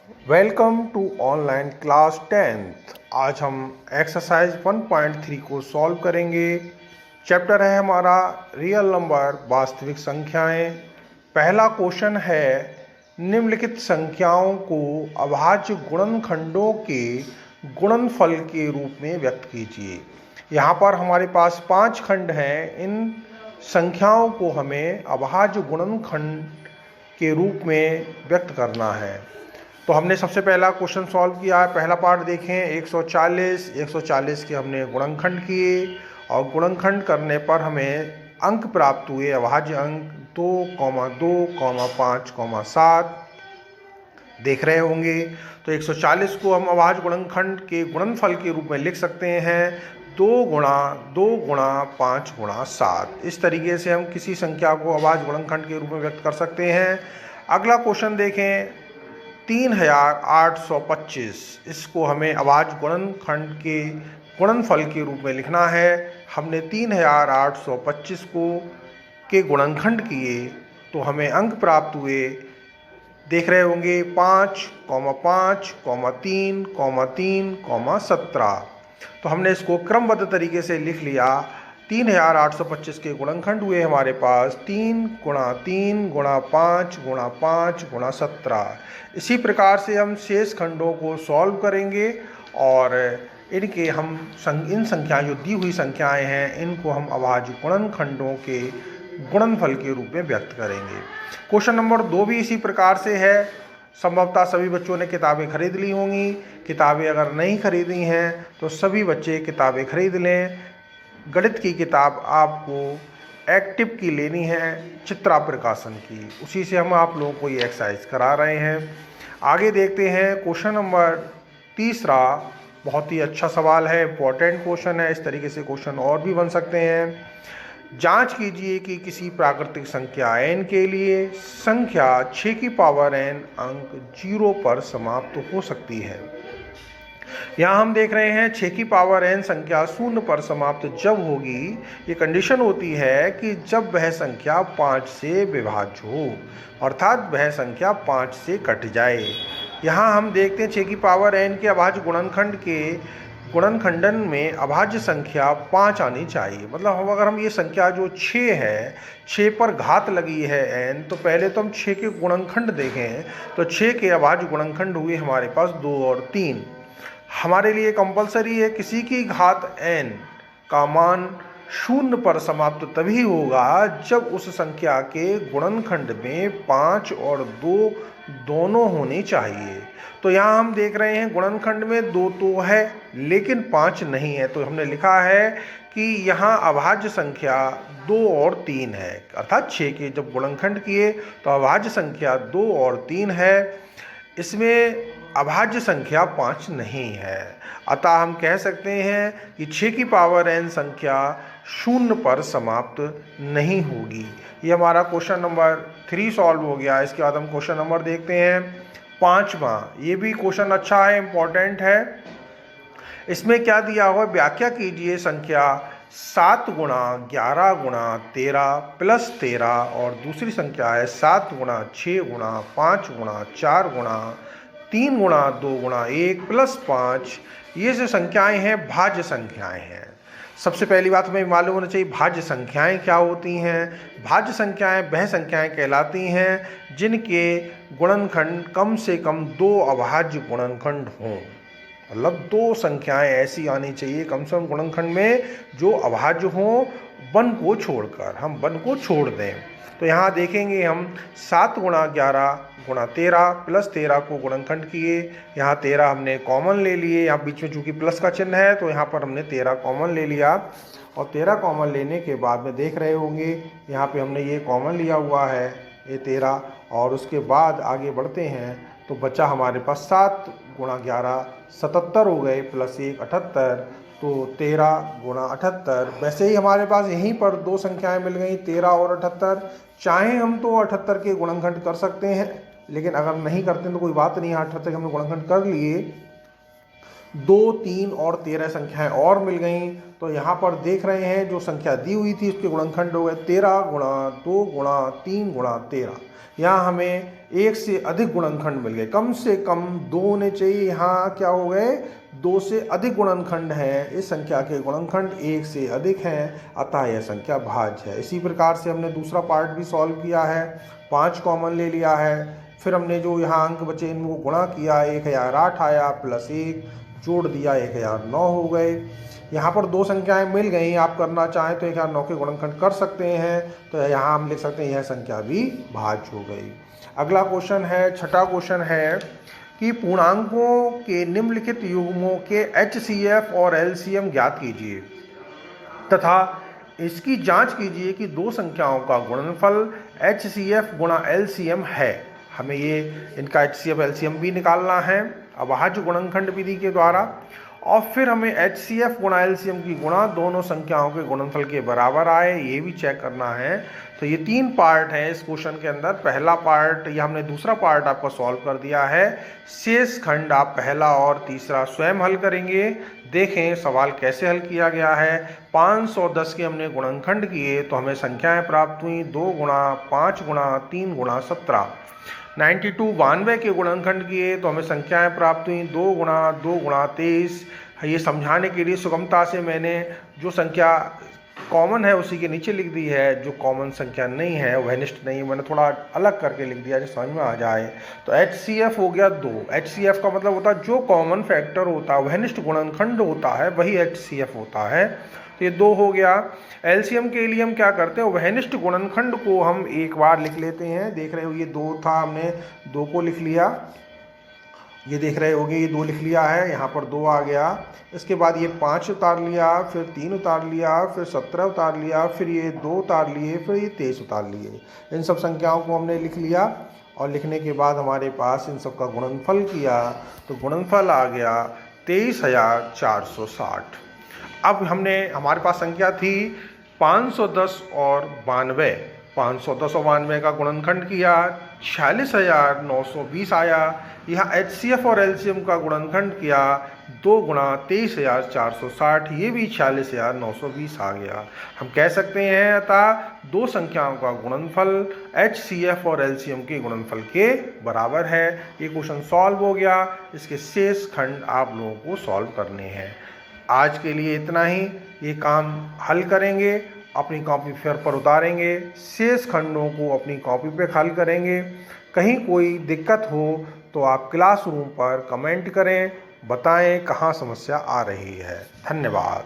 Welcome to online class 10th। आज हम exercise 1.3 को सॉल्व करेंगे। चैप्टर है हमारा रियल नंबर, वास्तविक संख्याएं। पहला क्वेश्चन है, निम्नलिखित संख्याओं को अभाज्य गुणनखंडों के गुणनफल के रूप में व्यक्त कीजिए। यहाँ पर हमारे पास 5 खंड हैं। इन संख्याओं को हमें अभाज्य गुणनखंड के रूप में व्यक्त करना है। तो हमने सबसे पहला क्वेश्चन सॉल्व किया है। पहला पार्ट देखें, 140 के हमने गुणनखंड किए और गुणनखंड करने पर हमें अंक प्राप्त हुए, अभाज्य अंक 2, 5, 7 देख रहे होंगे। तो 140 को हम अभाज्य गुणनखंड के गुणनफल के रूप में लिख सकते हैं 2 गुणा 5 गुणा 7। इस तरीके से हम किसी संख्या को अभाज्य गुणनखंड के रूप में व्यक्त कर सकते हैं। अगला क्वेश्चन देखें, 3825, इसको हमें अभाज्य गुणनखंड के गुणनफल के रूप में लिखना है। हमने 3825 को के गुणनखंड किए तो हमें अंक प्राप्त हुए, देख रहे होंगे 5, 5, 3, 3, 17। तो हमने इसको क्रमबद्ध तरीके से लिख लिया। 3825 के गुणनखंड हुए हमारे पास 3 गुणा 3 गुणा 5 गुणा 5 गुणा 17। इसी प्रकार से हम शेष खंडों को सॉल्व करेंगे और इनके हम इन संख्या जो दी हुई संख्याएं हैं इनको हम अभाज्य गुणनखंडों के गुणनफल के रूप में व्यक्त करेंगे। क्वेश्चन नंबर 2 भी इसी प्रकार से है। संभवतः सभी बच्चों ने किताबें खरीद ली होंगी। किताबें अगर नहीं खरीदी हैं तो सभी बच्चे किताबें खरीद लें। गणित की किताब आपको एक्टिव की लेनी है, चित्रा प्रकाशन की। उसी से हम आप लोगों को ये एक्सरसाइज करा रहे हैं। आगे देखते हैं क्वेश्चन नंबर 3। बहुत ही अच्छा सवाल है, इंपॉर्टेंट क्वेश्चन है। इस तरीके से क्वेश्चन और भी बन सकते हैं। जांच कीजिए कि किसी प्राकृतिक संख्या n के लिए संख्या 6 की पावर n अंक 0 पर समाप्त हो सकती है। यहाँ हम देख रहे हैं 6 की पावर n संख्या 0 पर समाप्त जब होगी, ये कंडीशन होती है कि जब वह संख्या 5 से विभाज्य हो, अर्थात वह संख्या 5 से कट जाए। यहाँ हम देखते हैं 6 की पावर n के अभाज्य गुणनखंड के गुणनखंडन में अभाज्य संख्या 5 आनी चाहिए। मतलब अगर हम ये संख्या जो 6 है, 6 पर घात लगी है n, तो पहले तो हम 6 के गुणनखंड देखें तो 6 के अभाज्य गुणनखंड हुए हमारे पास 2 और 3। हमारे लिए कंपलसरी है किसी की घात n का मान 0 पर समाप्त तभी होगा जब उस संख्या के गुणनखंड में 5 और 2 दोनों होने चाहिए। तो यहाँ हम देख रहे हैं गुणनखंड में 2 तो है लेकिन 5 नहीं है। तो हमने लिखा है कि यहाँ अभाज्य संख्या 2 और 3 है, अर्थात 6 के जब गुणनखंड किए तो अभाज्य संख्या 2 और 3 है। इसमें अभाज्य संख्या 5 नहीं है। अतः हम कह सकते हैं कि 6 की पावर n संख्या 0 पर समाप्त नहीं होगी। ये हमारा क्वेश्चन नंबर 3 सॉल्व हो गया। इसके बाद हम क्वेश्चन नंबर देखते हैं 5वां। ये भी क्वेश्चन अच्छा है, इम्पोर्टेंट है। इसमें क्या दिया हुआ, व्याख्या कीजिए संख्या 7 गुणा 11 गुणा 13 प्लस 13 और दूसरी संख्या है 7 गुणा 6 गुणा 5 गुणा 4 गुणा 3 गुणा 2 गुणा 1 प्लस 5। ये जो संख्याएं हैं भाज्य संख्याएं हैं। सबसे पहली बात हमें मालूम होना चाहिए भाज्य संख्याएं क्या होती हैं। भाज्य संख्याएं वह संख्याएं कहलाती हैं जिनके गुणनखंड कम से कम 2 अभाज्य गुणनखंड हों। मतलब 2 संख्याएं ऐसी आनी चाहिए कम से कम गुणनखंड में जो अभाज्य हों, 1 को छोड़कर। हम 1 को छोड़ दें तो यहाँ देखेंगे हम 7 गुणा 11 गुणा 13 प्लस 13 को गुणनखंड किए। यहाँ 13 हमने कॉमन ले लिए, यहाँ बीच में चूंकि प्लस का चिन्ह है तो यहाँ पर हमने 13 कॉमन ले लिया। और 13 कॉमन लेने के बाद में देख रहे होंगे यहाँ पे हमने ये कॉमन लिया हुआ है, ये 13। और उसके बाद आगे बढ़ते हैं तो बचा हमारे पास 7 गुणा 11 77 हो गए, प्लस 1 78। तो 13 गुणा 78। वैसे ही हमारे पास यहीं पर 2 संख्याएं मिल गई, 13 और 78। चाहे हम तो 78 के गुणनखंड कर सकते हैं, लेकिन अगर नहीं करते तो कोई बात नहीं है। 78 के हमने गुणनखंड कर लिए 2, 3 और 13 संख्याएं और मिल गई। तो यहाँ पर देख रहे हैं जो संख्या दी हुई थी उसके गुणनखंड हो गए 13 गुणा 2 गुणा 3 गुणा 13। यहाँ हमें एक से अधिक गुणनखंड मिल गए, कम से कम 2 होने चाहिए। यहाँ क्या हो गए, 2 से अधिक गुणनखंड हैं। इस संख्या के गुणनखंड 1 से अधिक हैं, अतः यह संख्या भाज्य है। इसी प्रकार से हमने दूसरा पार्ट भी सॉल्व किया है, 5 कॉमन ले लिया है। फिर हमने जो यहाँ अंक बचे इनको गुणा किया, 1008 आया प्लस 1 जोड़ दिया 1009 हो गए। यहाँ पर 2 संख्याएं मिल गई, आप करना चाहें तो 1009 के गुणनखंड कर सकते हैं। तो यहाँ हम लिख सकते हैं यह संख्या भी भाज्य हो गई। अगला क्वेश्चन है, छठा क्वेश्चन है कि पूर्णांकों के निम्नलिखित युग्मों के HCF और LCM ज्ञात कीजिए तथा इसकी जांच कीजिए कि 2 संख्याओं का गुणनफल HCF गुणा LCM है। हमें ये इनका HCF LCM भी निकालना है अभाज्य गुणनखंड विधि के द्वारा, और फिर हमें HCF गुणा LCM की गुणा दोनों संख्याओं के गुणनफल के बराबर आए, ये भी चेक करना है। तो ये 3 पार्ट हैं इस क्वेश्चन के अंदर। पहला पार्ट, ये हमने दूसरा पार्ट आपका सॉल्व कर दिया है। शेष खंड आप पहला और तीसरा स्वयं हल करेंगे। देखें सवाल कैसे हल किया गया है। 510 के हमने गुणनखंड किए तो हमें संख्याएं प्राप्त हुई 2 गुणा 5 गुणा 3 गुणा 17। 92 के गुणनखंड किए तो हमें संख्याएं प्राप्त हुई 2 गुणा 2 गुणा 23। ये समझाने के लिए सुगमता से मैंने जो संख्या कॉमन है उसी के नीचे लिख दी है, जो कॉमन संख्या नहीं है वहनिष्ठ नहीं है मैंने थोड़ा अलग करके लिख दिया जो समझ में आ जाए। तो HCF हो गया 2। HCF का मतलब होता है जो कॉमन फैक्टर होता है, वहनिष्ठ गुणनखंड होता है, वही HCF होता है। तो ये 2 हो गया। LCM के लिए हम क्या करते हैं, वहनिष्ठ गुणनखंड को हम एक बार लिख लेते हैं। देख रहे हो ये 2 था, हमने 2 को लिख लिया। ये देख रहे होगे ये 2 लिख लिया है, यहाँ पर 2 आ गया। इसके बाद ये 5 उतार लिया, फिर 3 उतार लिया, फिर 17 उतार लिया, फिर ये 2 उतार लिए, फिर ये 23 उतार लिए। इन सब संख्याओं को हमने लिख लिया और लिखने के बाद हमारे पास इन सब का गुणनफल किया तो गुणनफल आ गया 23,460। अब हमारे पास संख्या थी 510 और 92। 510 और 92 का गुणनखंड किया, 46,920 आया। यहाँ HCF और LCM का गुणनखंड किया, 2 गुणा 23,460, ये भी 46,920 आ गया। हम कह सकते हैं अतः 2 संख्याओं का गुणनफल HCF और LCM के गुणनफल के बराबर है। ये क्वेश्चन सॉल्व हो गया। इसके शेष खंड आप लोगों को सॉल्व करने हैं। आज के लिए इतना ही। ये काम हल करेंगे, अपनी कॉपी पर उतारेंगे, शेष खंडों को अपनी कॉपी पे हल करेंगे। कहीं कोई दिक्कत हो तो आप क्लासरूम पर कमेंट करें, बताएं कहाँ समस्या आ रही है। धन्यवाद।